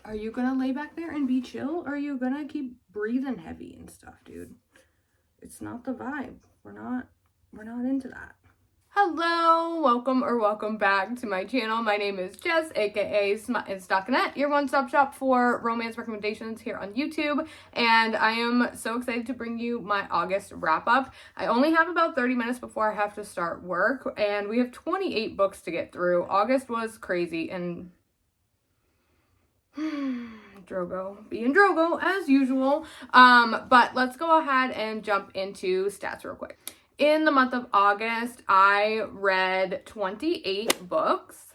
Are you gonna lay back there and be chill, or are you gonna keep breathing heavy and stuff, dude? It's not the vibe. We're not into that. Hello, welcome back to my channel. My name is Jess, aka Smut and Stockinette, your one-stop shop for romance recommendations here on YouTube, and I am so excited to bring you my August wrap-up. I only have about 30 minutes before I have to start work, and we have 28 books to get through. August was crazy, and Drogo being Drogo as usual. But let's go ahead and jump into stats real quick. In the month of August, I read 28 books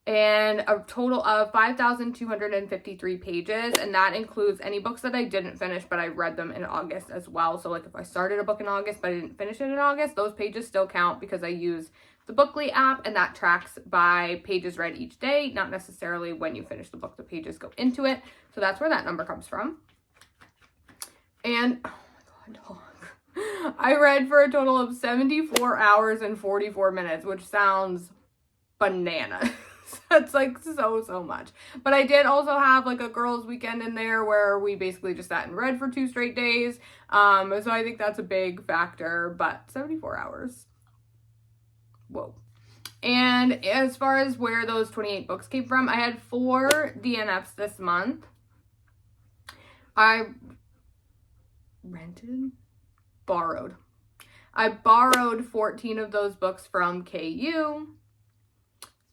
and a total of 5,253 pages, and that includes any books that I didn't finish, but I read them in August as well. So like if I started a book in August, but I didn't finish it in August, those pages still count because I use the Bookly app, and that tracks by pages read each day, not necessarily when you finish the book, the pages go into it. So that's where that number comes from. And, oh my God, I read for a total of 74 hours and 44 minutes, which sounds bananas. That's like so much. But I did also have like a girls' weekend in there where we basically just sat and read for 2 straight days. So I think that's a big factor, but 74 hours. Whoa. And as far as where those 28 books came from, I had 4 DNFs this month. I borrowed. I borrowed 14 of those books from KU.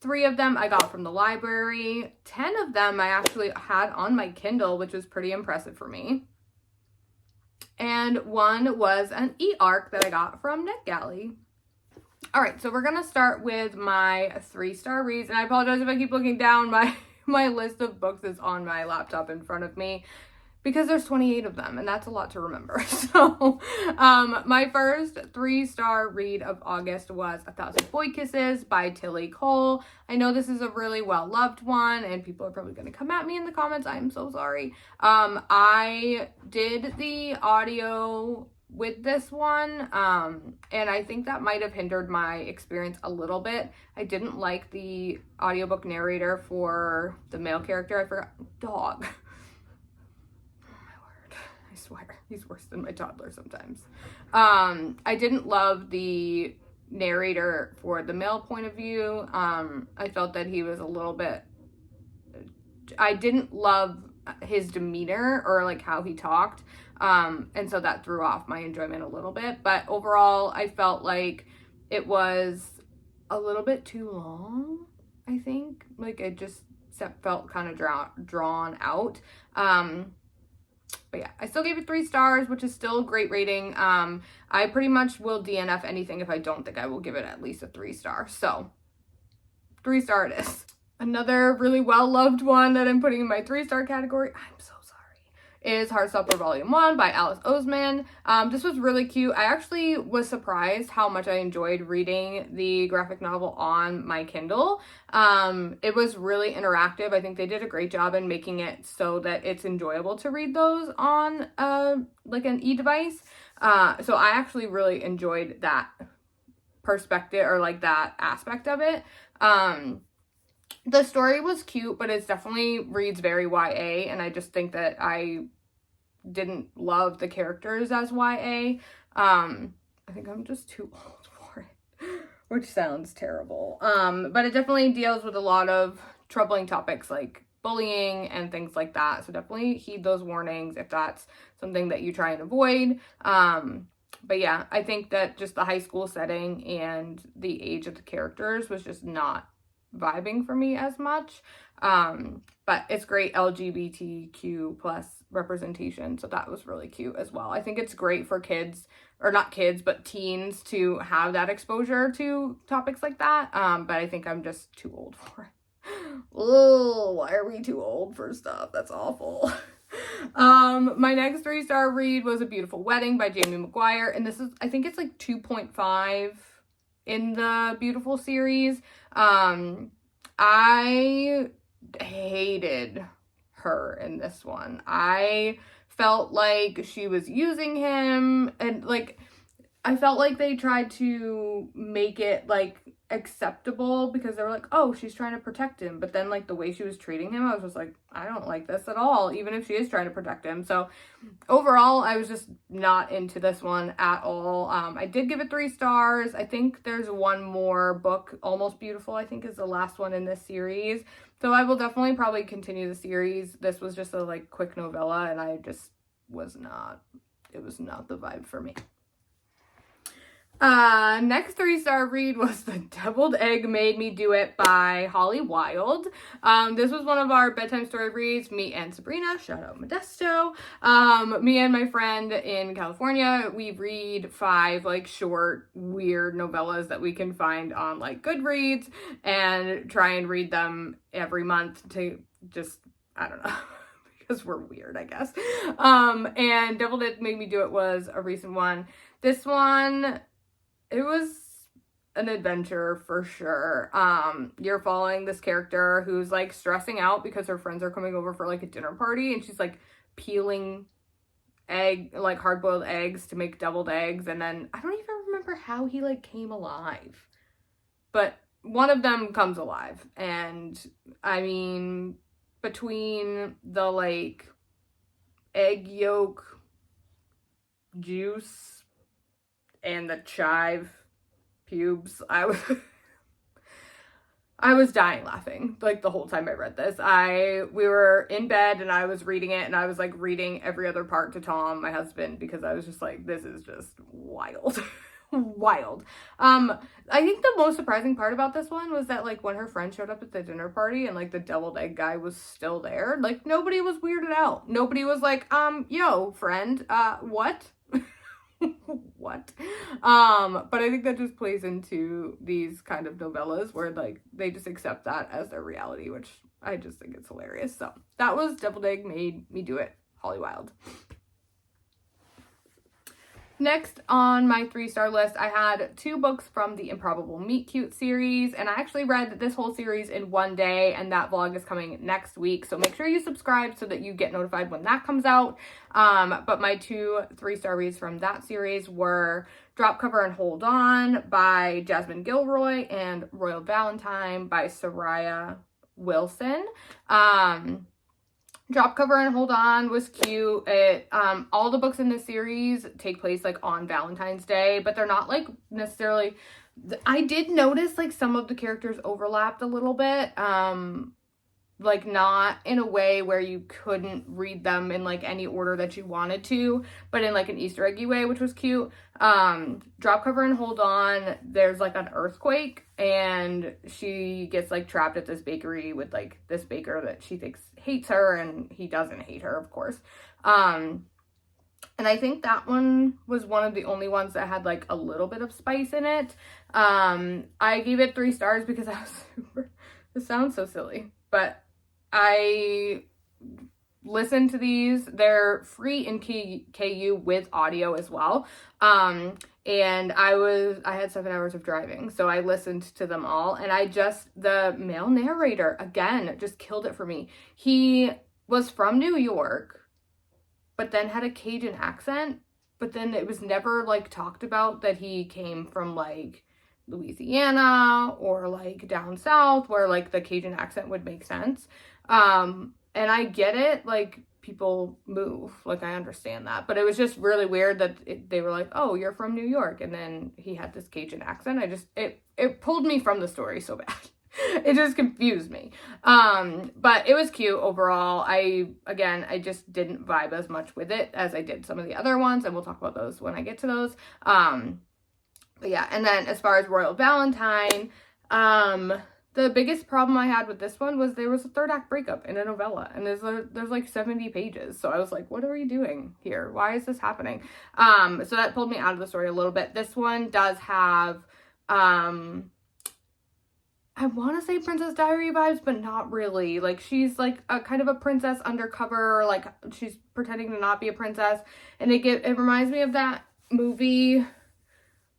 3 of them I got from the library. 10 of them I actually had on my Kindle, which was pretty impressive for me. And 1 was an e-arc that I got from NetGalley. All right, so we're going to start with my 3-star reads. And I apologize if I keep looking down. My list of books is on my laptop in front of me because there's 28 of them, and that's a lot to remember. So my first 3-star read of August was 1,000 Boy Kisses by Tilly Cole. I know this is a really well-loved one, and people are probably going to come at me in the comments. I'm so sorry. I did the audio with this one, and I think that might have hindered my experience a little bit. I didn't like the audiobook narrator for the male character. I forgot. Dog. Oh my word. I swear. He's worse than my toddler sometimes. I didn't love the narrator for the male point of view. I felt that he was a little bit... I didn't love his demeanor or like how he talked. And so that threw off my enjoyment a little bit. But overall, I felt like it was a little bit too long, I think. Like it just felt kind of drawn out. But yeah, I still gave it 3 stars, which is still a great rating. I pretty much will DNF anything if I don't think I will give it at least a 3-star. So 3-star it is. Another really well-loved one that I'm putting in my 3-star category, I'm so sorry, is Heartstopper Volume 1 by Alice Oseman. This was really cute. I actually was surprised how much I enjoyed reading the graphic novel on my Kindle. It was really interactive. I think they did a great job in making it so that it's enjoyable to read those on like an e-device. So I actually really enjoyed that perspective or like that aspect of it. The story was cute, but it definitely reads very YA, and I just think that I didn't love the characters as YA. I think I'm just too old for it, which sounds terrible. But it definitely deals with a lot of troubling topics like bullying and things like that, so definitely heed those warnings if that's something that you try and avoid. But yeah, I think that just the high school setting and the age of the characters was just not vibing for me as much. But it's great LGBTQ plus representation, so that was really cute as well. I think it's great for kids, or not kids, but teens to have that exposure to topics like that. But I think I'm just too old for it. Oh, why are we too old for stuff? That's awful. My next 3-star read was A Beautiful Wedding by Jamie McGuire, and this is, I think it's like 2.5 in the Beautiful series. I hated her in this one. I felt like she was using him, and like I felt like they tried to make it like acceptable because they were like, oh, she's trying to protect him. But then like the way she was treating him, I was just like, I don't like this at all, even if she is trying to protect him. So overall, I was just not into this one at all. I did give it 3 stars. I think there's one more book, Almost Beautiful, I think is the last one in this series. So I will definitely probably continue the series. This was just a like quick novella, and I just was not, it was not the vibe for me. Next 3-star read was The Deviled Egg Made Me Do It by Holly Wilde. This was one of our bedtime story reads, me and Sabrina, shout out Modesto. Me and my friend in California, we read 5 like short, weird novellas that we can find on like Goodreads and try and read them every month to just, I don't know. Because we're weird, I guess. And Deviled Egg Made Me Do It was a recent one. This one, it was an adventure for sure. You're following this character who's like stressing out because her friends are coming over for like a dinner party, and she's like peeling hard-boiled eggs to make deviled eggs. And then I don't even remember how he like came alive, but one of them comes alive. And I mean, between the like egg yolk juice and the chive pubes, I was dying laughing like the whole time I read this. We were in bed and I was reading it, and I was like reading every other part to Tom, my husband, because I was just like, this is just wild. Wild. I think the most surprising part about this one was that like when her friend showed up at the dinner party and like the deviled egg guy was still there, like nobody was weirded out. Nobody was like, yo, friend, what? What? But I think that just plays into these kind of novellas where like they just accept that as their reality, which I just think it's hilarious. So that was Deviled Egg Made Me Do It, Holly Wilde. Next on my 3-star list, I had 2 books from the Improbable Meet Cute series, and I actually read this whole series in one day, and that vlog is coming next week, so make sure you subscribe so that you get notified when that comes out. But my 2 3-star reads from that series were Drop Cover and Hold On by Jasmine Gilroy and Royal Valentine by Soraya Wilson. Drop Cover and Hold On was cute. All the books in this series take place like on Valentine's Day, but they're not like necessarily, I did notice like some of the characters overlapped a little bit, like not in a way where you couldn't read them in like any order that you wanted to, but in like an Easter eggy way, which was cute. Drop Cover and Hold On, there's like an earthquake, and she gets like trapped at this bakery with like this baker that she thinks hates her, and he doesn't hate her, of course. And I think that one was one of the only ones that had like a little bit of spice in it. I gave it 3 stars because I was this sounds so silly, but I listened to these. They're free in KU with audio as well. And I had 7 hours of driving, so I listened to them all, and the male narrator, again, just killed it for me. He was from New York, but then had a Cajun accent, but then it was never like talked about that he came from like Louisiana or like down south where like the Cajun accent would make sense. And I get it, like people move, like I understand that, but it was just really weird that they were like, oh, you're from New York, and then he had this Cajun accent. It pulled me from the story so bad. It just confused me. But it was cute overall. I just didn't vibe as much with it as I did some of the other ones, and we'll talk about those when I get to those. But yeah, and then as far as Royal Valentine, the biggest problem I had with this one was there was a 3rd act breakup in a novella, and there's like 70 pages. So I was like, what are we doing here? Why is this happening? So that pulled me out of the story a little bit. This one does have, I want to say Princess Diary vibes, but not really. Like she's like a kind of a princess undercover, like she's pretending to not be a princess. And it reminds me of that movie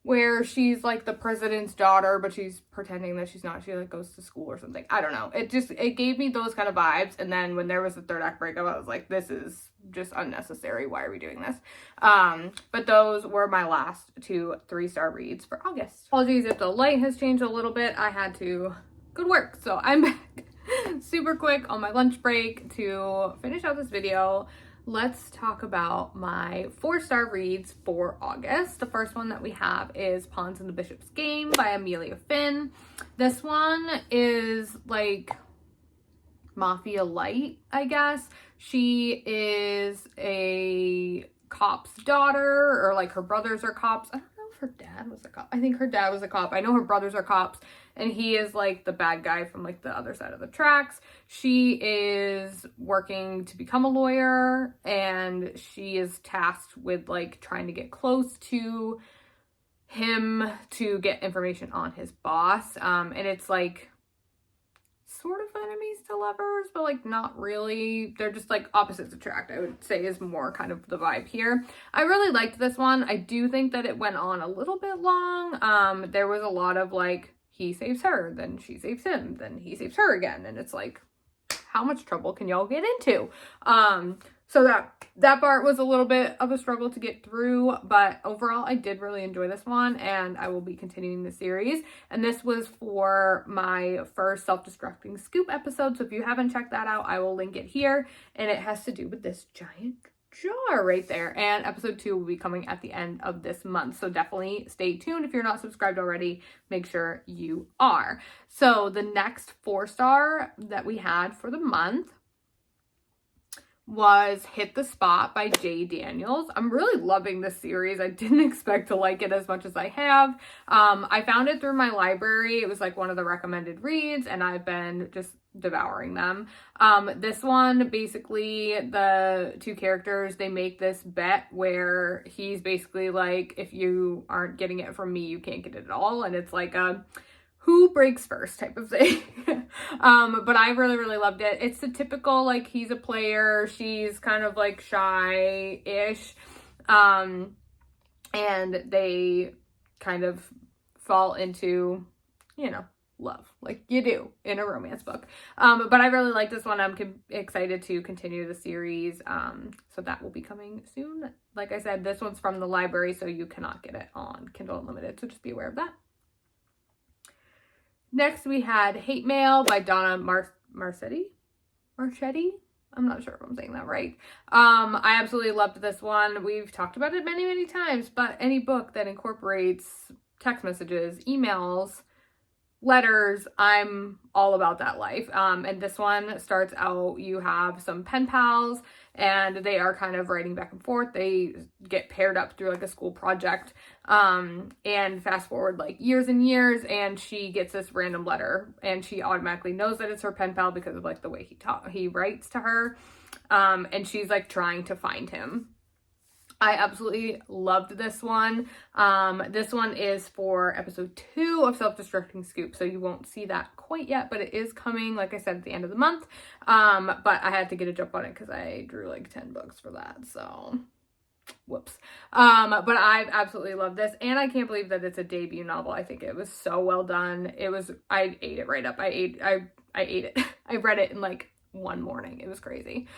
where she's like the president's daughter, but she's pretending that she's not. She like goes to school or something. I don't know. It gave me those kind of vibes. And then when there was the third act breakup, I was like, this is just unnecessary. Why are we doing this? But those were my last 2 3-star reads for August. Apologies if the light has changed a little bit. I had to go to work, so I'm back super quick on my lunch break to finish out this video. Let's talk about my 4-star reads for August. The first one that we have is Pawns in the Bishop's Game by Amelia Finn. This one is like Mafia light, I guess. She is a cop's daughter, or like her brothers are cops. I don't know if her dad was a cop. I think her dad was a cop. I know her brothers are cops, and he is like the bad guy from like the other side of the tracks. She is working to become a lawyer, and she is tasked with like trying to get close to him to get information on his boss. And it's like sort of enemies to lovers, but like not really. They're just like opposites attract, I would say, is more kind of the vibe here. I really liked this one. I do think that it went on a little bit long. There was a lot of like, he saves her, then she saves him, then he saves her again, and it's like, how much trouble can y'all get into? So that part was a little bit of a struggle to get through, but overall I did really enjoy this one, and I will be continuing the series. And this was for my first self-destructing scoop episode, so if you haven't checked that out, I will link it here, and it has to do with this giant jar right there. And episode 2 will be coming at the end of this month, so definitely stay tuned. If you're not subscribed already, make sure you are. So the next 4-star that we had for the month was Hit the Spot by J. Daniels. I'm really loving this series. I didn't expect to like it as much as I have. I found it through my library. It was like one of the recommended reads, and I've been just devouring them. This one, basically, the 2 characters, they make this bet where he's basically like, if you aren't getting it from me, you can't get it at all. And it's like a who breaks first type of thing. But I really, really loved it. It's the typical, like, he's a player, she's kind of like shy-ish, and they kind of fall into, you know, love, like you do in a romance book. But I really like this one. I'm excited to continue the series. So that will be coming soon. Like I said, this one's from the library, so you cannot get it on Kindle Unlimited, so just be aware of that. Next, we had Hate Mail by Donna Marchetti? I'm not sure if I'm saying that right. I absolutely loved this one. We've talked about it many, many times, but any book that incorporates text messages, emails, letters, I'm all about that life. And this one starts out, you have some pen pals, and they are kind of writing back and forth. They get paired up through like a school project, and fast forward like years and years, and she gets this random letter, and she automatically knows that it's her pen pal because of like the way he writes to her, and she's like trying to find him. I absolutely loved this one. This one is for episode 2 of Self-Destructing Scoop, so you won't see that quite yet, but it is coming, like I said, at the end of the month. But I had to get a jump on it because I drew like 10 books for that, so whoops. But I absolutely love this, and I can't believe that it's a debut novel. I think it was so well done. I ate it right up. I ate it. I read it in like one morning. It was crazy.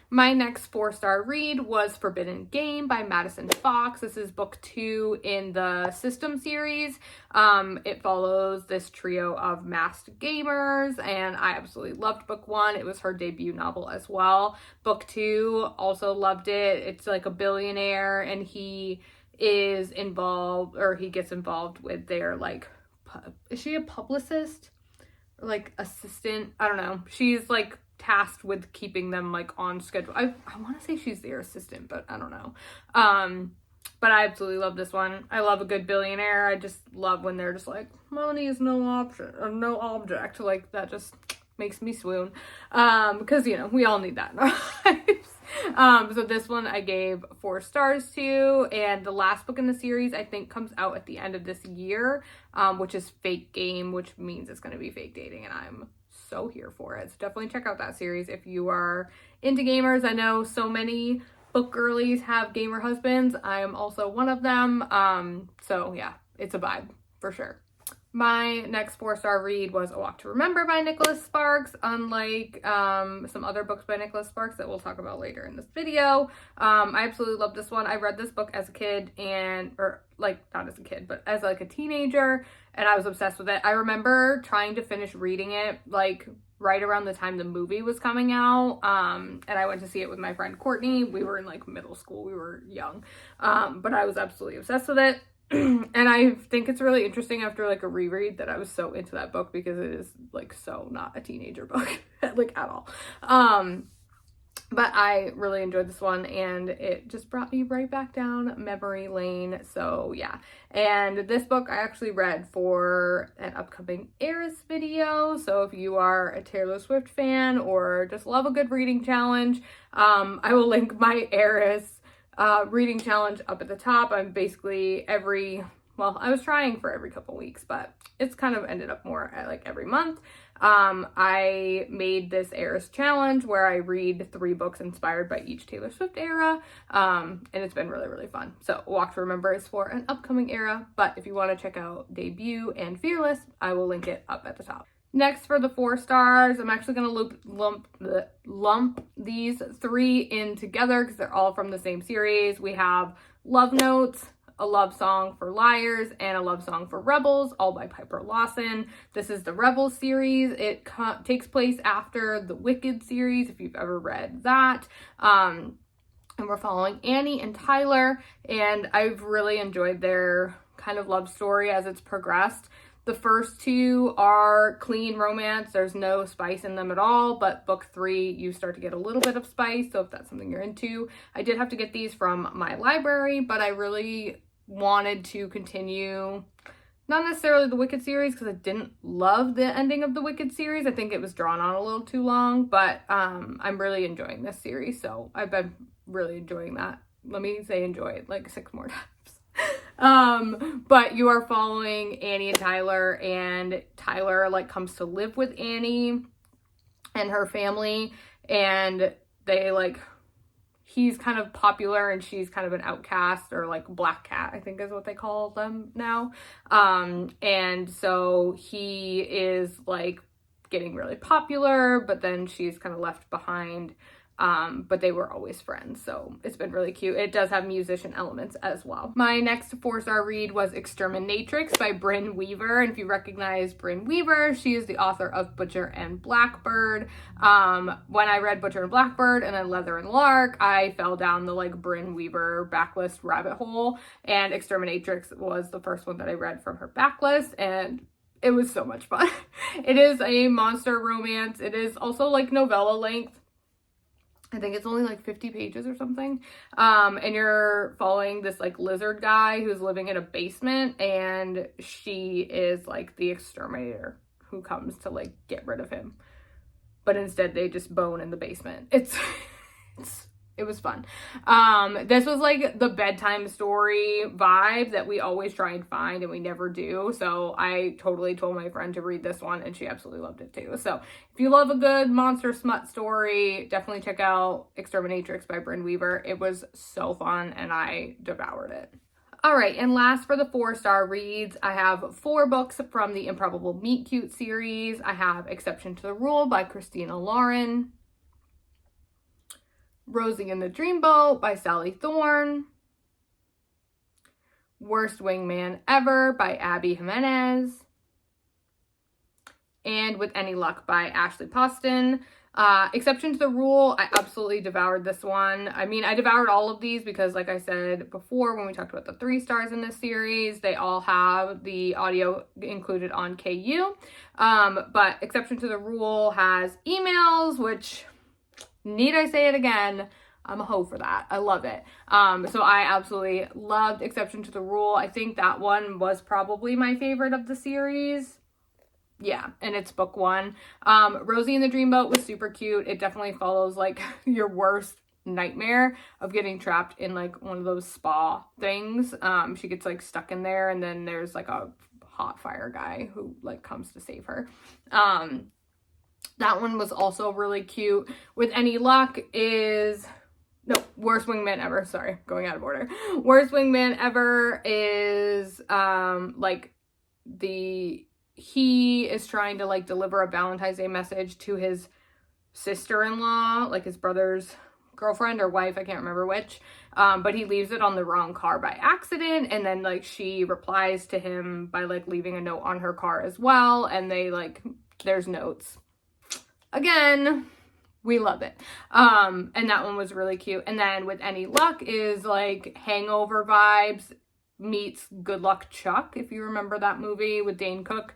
My next 4-star read was Forbidden Game by Madison Fox. This is book 2 in the System series. It follows this trio of masked gamers, and I absolutely loved book 1. It was her debut novel as well. Book 2, also loved it. It's like a billionaire, and he is involved, or he gets involved with their, like, is she a publicist? Or like assistant? I don't know. She's like tasked with keeping them like on schedule. I want to say she's their assistant, but I don't know. But I absolutely love this one. I love a good billionaire. I just love when they're just like, money is no option or no object. Like, that just makes me swoon. Because, you know, we all need that in our lives. So this one I gave 4 stars to, and the last book in the series I think comes out at the end of this year, which is Fake Game, which means it's going to be fake dating, and I'm so here for it. So definitely check out that series if you are into gamers. I know so many book girlies have gamer husbands. I am also one of them. So yeah, it's a vibe for sure. My next 4-star read was A Walk to Remember by Nicholas Sparks. Unlike some other books by Nicholas Sparks that we'll talk about later in this video, I absolutely love this one. I read this book as a kid or like not as a kid, but as like a teenager, and I was obsessed with it. I remember trying to finish reading it like right around the time the movie was coming out, and I went to see it with my friend Courtney. We were in like middle school, we were young, but I was absolutely obsessed with it. And I think it's really interesting after like a reread that I was so into that book, because it is like so not a teenager book like at all. But I really enjoyed this one, and it just brought me right back down memory lane. So yeah, and this book I actually read for an upcoming Eris video. So if you are a Taylor Swift fan or just love a good reading challenge, I will link my Eris reading challenge up at the top. I'm basically I was trying for every couple weeks, but it's kind of ended up more at like every month. I made this Eris challenge where I read 3 books inspired by each Taylor Swift era, and it's been really, really fun. So Walk to Remember is for an upcoming era, but if you want to check out Debut and Fearless, I will link it up at the top. Next, for the 4 stars, I'm actually going to lump these 3 in together because they're all from the same series. We have Love Notes, A Love Song for Liars, and A Love Song for Rebels, all by Piper Lawson. This is the Rebels series. It takes place after the Wicked series, if you've ever read that. And we're following Annie and Tyler, and I've really enjoyed their kind of love story as it's progressed. The first 2 are clean romance. There's no spice in them at all, but book 3, you start to get a little bit of spice, so if that's something you're into. I did have to get these from my library, but I really wanted to continue, not necessarily the Wicked series, because I didn't love the ending of the Wicked series. I think it was drawn on a little too long, but I'm really enjoying this series, so I've been really enjoying that. Let me say enjoy it like 6 more times. But you are following Annie and Tyler like comes to live with Annie and her family, and they like, he's kind of popular and she's kind of an outcast, or like black cat, I think is what they call them now. And so he is like getting really popular, but then she's kind of left behind. But they were always friends, so it's been really cute. It does have musician elements as well. My next 4-star read was Exterminatrix by Brynn Weaver, and if you recognize Brynn Weaver, she is the author of Butcher and Blackbird. When I read Butcher and Blackbird and then Leather and Lark, I fell down the like Brynn Weaver backlist rabbit hole, and Exterminatrix was the first one that I read from her backlist, and it was so much fun. It is a monster romance. It is also like novella length. I think it's only like 50 pages or something. And you're following this like lizard guy who's living in a basement, and she is like the exterminator who comes to like get rid of him. But instead they just bone in the basement. It was fun. This was like the bedtime story vibe that we always try and find and we never do. So I totally told my friend to read this one, and she absolutely loved it too. So if you love a good monster smut story, definitely check out Exterminatrix by Brynn Weaver. It was so fun and I devoured it. All right, and last for the 4-star reads, I have 4 books from the Improbable Meet Cute series. I have Exception to the Rule by Christina Lauren, Rosie and the Dreamboat by Sally Thorne, Worst Wingman Ever by Abby Jimenez, and With Any Luck by Ashley Poston. Exception to the Rule, I absolutely devoured this one. I mean, I devoured all of these because, like I said before, when we talked about the 3 stars in this series, they all have the audio included on KU. But Exception to the Rule has emails, which, need I say it again, I'm a hoe for that. I love it. So I absolutely loved Exception to the Rule. I think that one was probably my favorite of the series. Yeah, and it's book 1. Rosie and the Dreamboat was super cute. It definitely follows like your worst nightmare of getting trapped in like one of those spa things. She gets like stuck in there, and then there's like a hot fire guy who like comes to save her. That one was also really cute. With Any Luck is No, worst wingman ever. Sorry, going out of order. Worst wingman ever is like he is trying to like deliver a Valentine's Day message to his sister-in-law, like his brother's girlfriend or wife, I can't remember which, but he leaves it on the wrong car by accident, and then like she replies to him by like leaving a note on her car as well, and they like, there's notes. Again, we love it. And that one was really cute. And then With Any Luck is like Hangover vibes meets Good Luck Chuck, if you remember that movie with Dane Cook.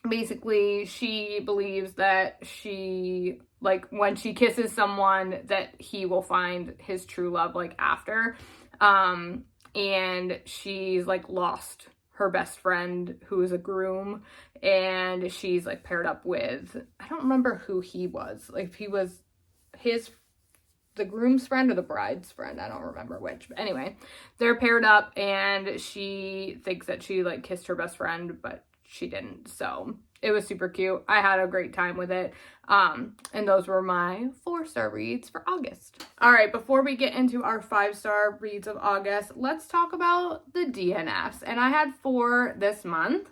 Basically, she believes that she, like, when she kisses someone, that he will find his true love, like, after. And she's, like, lost her best friend, who is a groom, and she's, like, paired up with, I don't remember who he was. Like, if he was the groom's friend or the bride's friend, I don't remember which. But anyway, they're paired up, and she thinks that she, like, kissed her best friend, but she didn't. So it was super cute. I had a great time with it. And those were my 4-star reads for August. All right, before we get into our 5-star reads of August, let's talk about the DNFs. And I had 4 this month.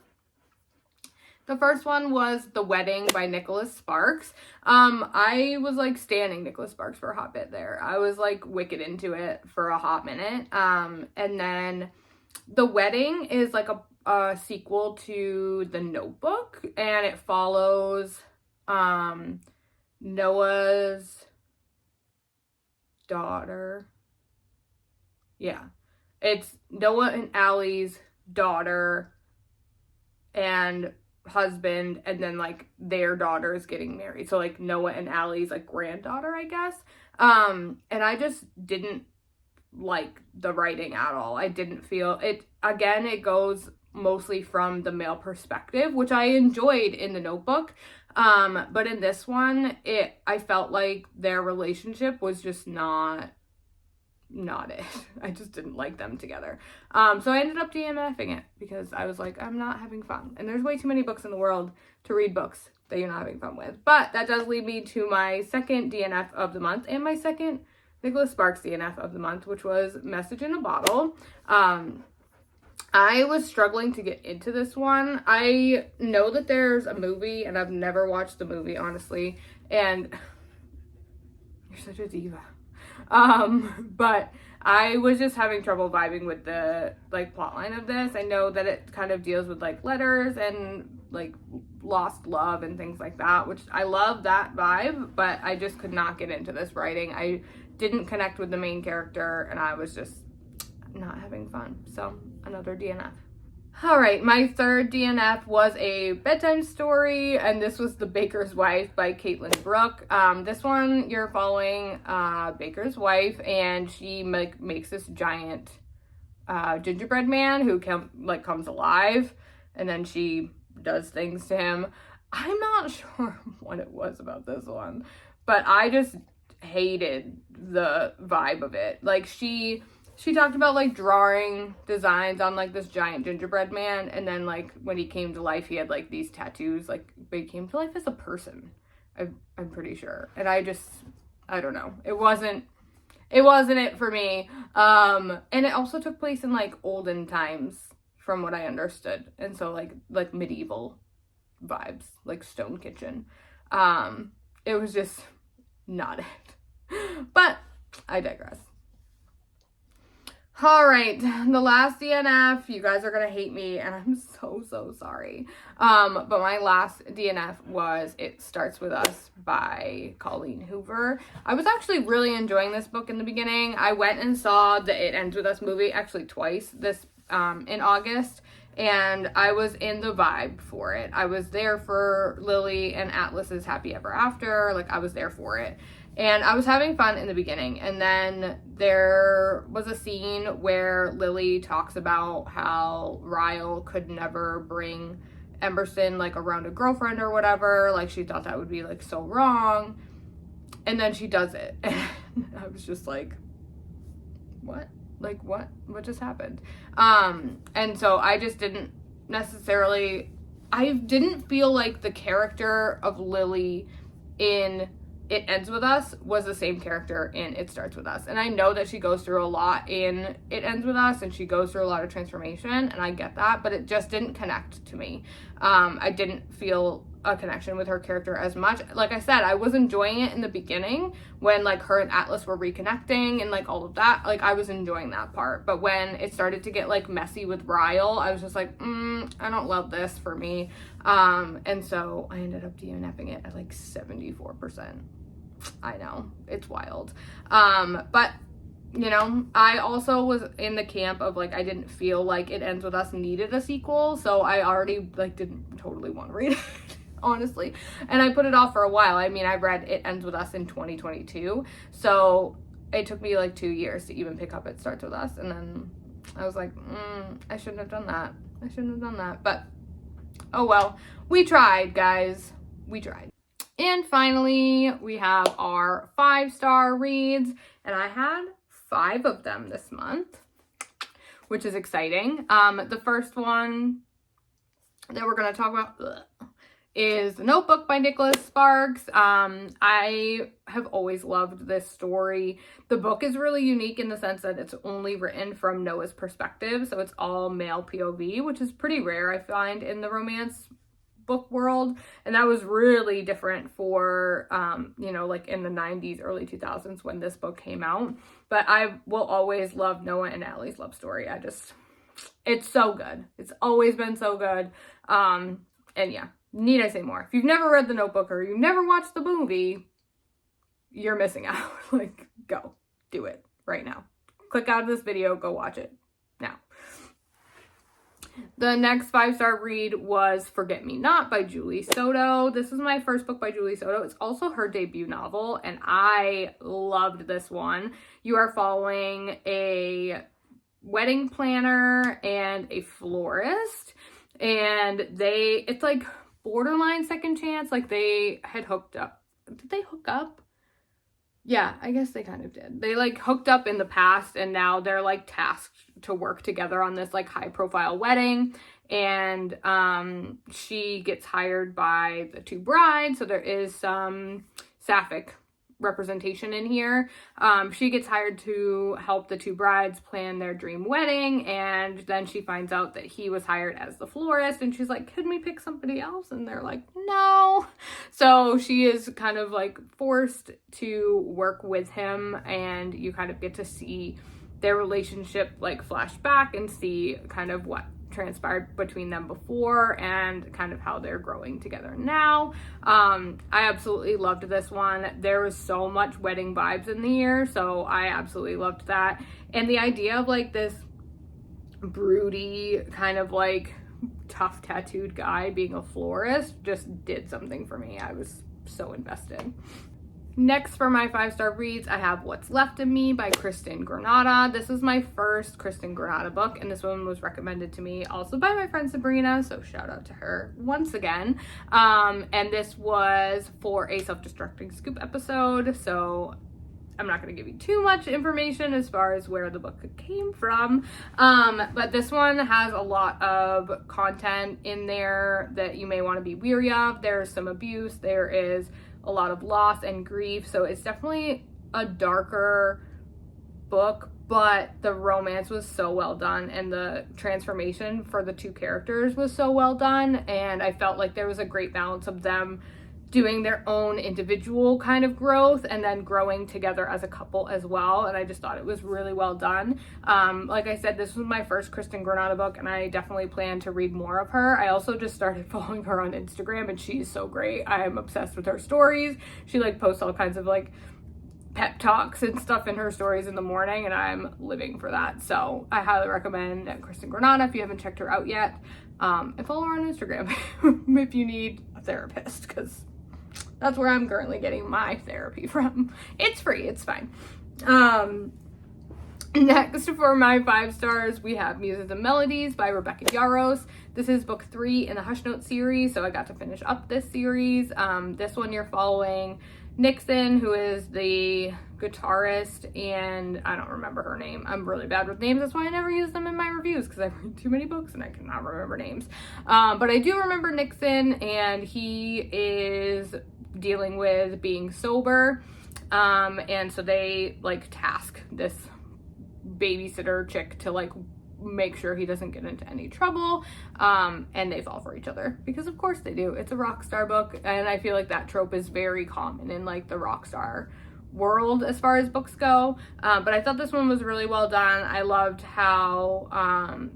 The first one was The Wedding by Nicholas Sparks. I was like standing Nicholas Sparks for a hot bit there. I was like wicked into it for a hot minute. And then The Wedding is like a sequel to The Notebook, and it follows Noah's daughter. Yeah, it's Noah and Allie's daughter and husband, and then like their daughter is getting married, so like Noah and Allie's like granddaughter, I guess. And I just didn't like the writing at all. I didn't feel it. Again, it goes mostly from the male perspective, which I enjoyed in The Notebook. But in this one, I felt like their relationship was just not it. I just didn't like them together. So I ended up DNFing it because I was like, I'm not having fun. And there's way too many books in the world to read books that you're not having fun with. But that does lead me to my second DNF of the month and my second Nicholas Sparks DNF of the month, which was Message in a Bottle. I was struggling to get into this one. I know that there's a movie, and I've never watched the movie, honestly, and you're such a diva. But I was just having trouble vibing with the, like, plotline of this. I know that it kind of deals with, like, letters and, like, lost love and things like that, which I love that vibe, but I just could not get into this writing. I didn't connect with the main character, and I was just not having fun. So another DNF. All right, my third DNF was a bedtime story, and this was The Baker's Wife by Caitlin Brooke. This one, you're following Baker's wife, and she makes this giant gingerbread man who comes alive, and then she does things to him. I'm not sure what it was about this one, but I just hated the vibe of it. Like, she talked about, like, drawing designs on, like, this giant gingerbread man, and then, like, when he came to life, he had, like, these tattoos, like, but he came to life as a person, I'm pretty sure, and I don't know, it wasn't it for me, and it also took place in, like, olden times, from what I understood, and so, like medieval vibes, like Stone Kitchen. It was just not it, but I digress. All right, the last DNF, you guys are going to hate me, and I'm so sorry. But my last DNF was It Starts With Us by Colleen Hoover. I was actually really enjoying this book in the beginning. I went and saw the It Ends With Us movie, actually twice, in August, and I was in the vibe for it. I was there for Lily and Atlas's Happy Ever After. Like, I was there for it. And I was having fun in the beginning, and then there was a scene where Lily talks about how Ryle could never bring Emerson, like, around a girlfriend or whatever. Like, she thought that would be, like, so wrong. And then she does it. And I was just like, what? Like, what just happened? And so I just didn't necessarily, I didn't feel like the character of Lily in It Ends With Us was the same character in It Starts With Us. And I know that she goes through a lot in It Ends With Us, and she goes through a lot of transformation, and I get that, but it just didn't connect to me. I didn't feel a connection with her character as much. Like I said, I was enjoying it in the beginning when like her and Atlas were reconnecting and like all of that. Like I was enjoying that part. But when it started to get like messy with Ryle, I was just like, I don't love this for me. And so I ended up DNFing it at like 74%. I know, it's wild. But you know, I also was in the camp of like, I didn't feel like It Ends With Us needed a sequel. So I already like didn't totally want to read it. Honestly, and I put it off for a while. I mean, I read It Ends With Us in 2022, so it took me like 2 years to even pick up It Starts With Us, and then I was like, I shouldn't have done that, but oh well, we tried, guys, we tried. And finally, we have our 5-star reads, and I had 5 of them this month, which is exciting. The first one that we're going to talk about is The Notebook by Nicholas Sparks. I have always loved this story. The book is really unique in the sense that it's only written from Noah's perspective, so it's all male POV, which is pretty rare, I find, in the romance book world. And that was really different for, you know, like in the 90s, early 2000s when this book came out. But I will always love Noah and Allie's love story. It's so good. It's always been so good. And yeah. Need I say more? If you've never read The Notebook or you've never watched the movie, you're missing out. Like, go. Do it right now. Click out of this video. Go watch it now. The next 5-star read was Forget Me Not by Julie Soto. This is my first book by Julie Soto. It's also her debut novel, and I loved this one. You are following a wedding planner and a florist, and it's like borderline second chance. Like they had hooked up. Did they hook up? Yeah, I guess they kind of did. They like hooked up in the past, and now they're like tasked to work together on this like high profile wedding. And she gets hired by the 2 brides, so there is some sapphic representation in here. She gets hired to help the 2 brides plan their dream wedding, and then she finds out that he was hired as the florist, and she's like, can we pick somebody else? And they're like, no. So she is kind of like forced to work with him, and you kind of get to see their relationship like flash back and see kind of what transpired between them before and kind of how they're growing together now. I absolutely loved this one. There was so much wedding vibes in the year, so I absolutely loved that. And the idea of like this broody kind of like tough tattooed guy being a florist just did something for me. I was so invested. Next for my 5-star reads, I have What's Left of Me by Kristen Granada. This is my first Kristen Granada book, and this one was recommended to me also by my friend Sabrina, so shout out to her once again. And this was for a self-destructing scoop episode, so I'm not going to give you too much information as far as where the book came from, but this one has a lot of content in there that you may want to be weary of. There's some abuse, there is a lot of loss and grief, so it's definitely a darker book, but the romance was so well done and the transformation for the 2 characters was so well done, and I felt like there was a great balance of them doing their own individual kind of growth and then growing together as a couple as well, and I just thought it was really well done. Like I said, this was my first Kristen Granada book, and I definitely plan to read more of her. I also just started following her on Instagram, and she's so great. I am obsessed with her stories. She like posts all kinds of like pep talks and stuff in her stories in the morning, and I'm living for that. So I highly recommend Kristen Granada if you haven't checked her out yet, and follow her on Instagram if you need a therapist, because that's where I'm currently getting my therapy from. It's free, it's fine. Next for my 5 stars, we have Muses and Melodies by Rebecca Yarros. This is book 3 in the Hush Note series, so I got to finish up this series. This one you're following Nixon, who is the guitarist, and I don't remember her name. I'm really bad with names. That's why I never use them in my reviews, because I read too many books and I cannot remember names. But I do remember Nixon, and he is dealing with being sober. And so they like task this babysitter chick to like make sure he doesn't get into any trouble, and they fall for each other because of course they do. It's a rock star book, and I feel like that trope is very common in like the rock star world as far as books go, but I thought this one was really well done. I loved how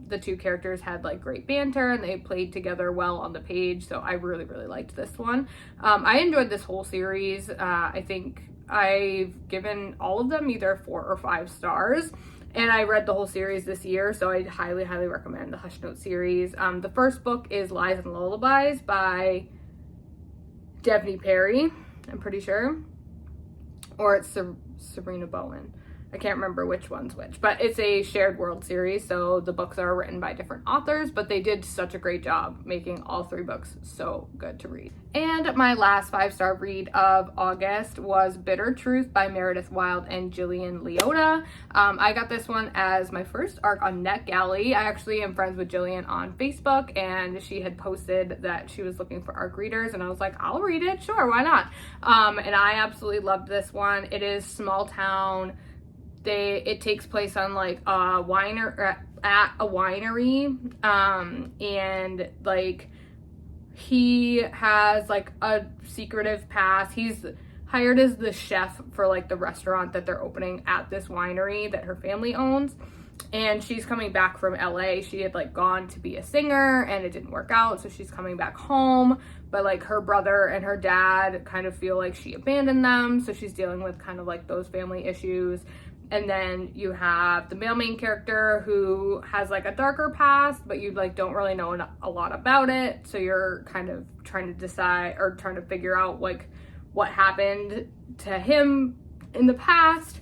the two characters had like great banter and they played together well on the page, so I really liked this one. I enjoyed this whole series. I think I've given all of them either 4 or 5 stars. And I read the whole series this year, so I highly recommend the Hush Note series. The first book is Lies and Lullabies by Devney Perry, I'm pretty sure. Or it's Sabrina Bowen. I can't remember which one's which, but it's a shared world series, so the books are written by different authors, but they did such a great job making all 3 books so good to read. And my last 5-star read of August was Bitter Truth by Meredith Wild and Jillian Leota. I got this one as my first ARC on NetGalley. I actually am friends with Jillian on Facebook, and she had posted that she was looking for ARC readers, and I was like, I'll read it, sure, why not? And I absolutely loved this one. It is small town. It takes place on like a at a winery, and like he has like a secretive past. He's hired as the chef for like the restaurant that they're opening at this winery that her family owns, and she's coming back from LA. She had like gone to be a singer and it didn't work out, so she's coming back home, but like her brother and her dad kind of feel like she abandoned them, so she's dealing with kind of like those family issues. And then you have the male main character who has like a darker past, but you like don't really know a lot about it. So you're kind of trying to decide or trying to figure out like what happened to him in the past.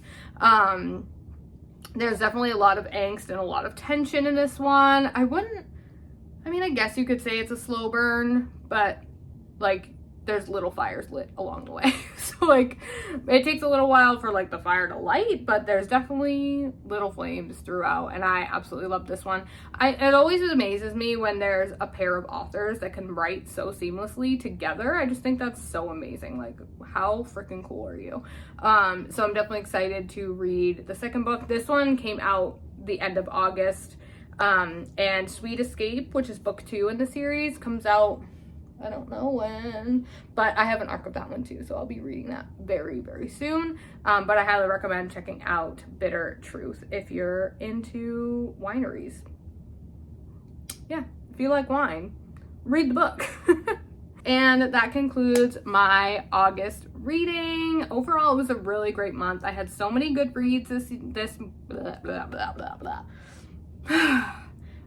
There's definitely a lot of angst and a lot of tension in this one. I guess you could say it's a slow burn, but like there's little fires lit along the way. So like it takes a little while for like the fire to light, but there's definitely little flames throughout, and I absolutely love this one. It always amazes me when there's a pair of authors that can write so seamlessly together. I just think that's so amazing. Like, how freaking cool are you? So I'm definitely excited to read the second book. This one came out the end of August, and Sweet Escape, which is book 2 in the series, comes out I don't know when, but I have an ARC of that one too, so I'll be reading that very soon. But I highly recommend checking out Bitter Truth if you're into wineries. Yeah, if you like wine, read the book. And that concludes my August reading. Overall, it was a really great month. I had so many good reads this blah, blah, blah, blah, blah.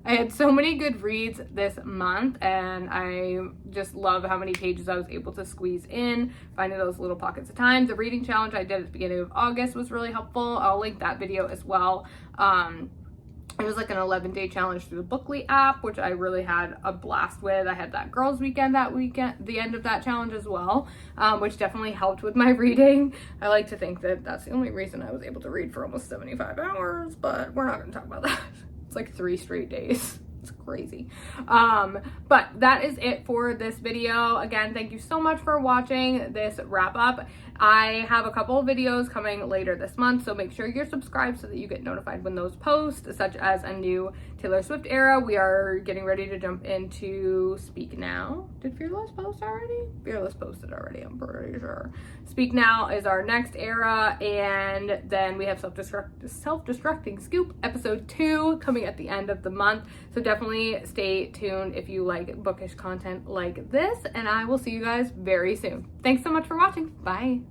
I had so many good reads this month, and I just love how many pages I was able to squeeze in, finding those little pockets of time. The reading challenge I did at the beginning of August was really helpful. I'll link that video as well. It was like an 11-day challenge through the Bookly app, which I really had a blast with. I had that girls weekend the end of that challenge as well, which definitely helped with my reading. I like to think that that's the only reason I was able to read for almost 75 hours, but we're not going to talk about that. It's like 3 straight days. It's crazy. But that is it for this video. Again, thank you so much for watching this wrap up. I have a couple of videos coming later this month, so make sure you're subscribed so that you get notified when those post, such as a new Taylor Swift era. We are getting ready to jump into Speak Now. Did Fearless post already? Fearless posted already, I'm pretty sure. Speak Now is our next era, and then we have Self-Destructing Scoop episode 2 coming at the end of the month. So definitely stay tuned if you like bookish content like this, and I will see you guys very soon. Thanks so much for watching. Bye.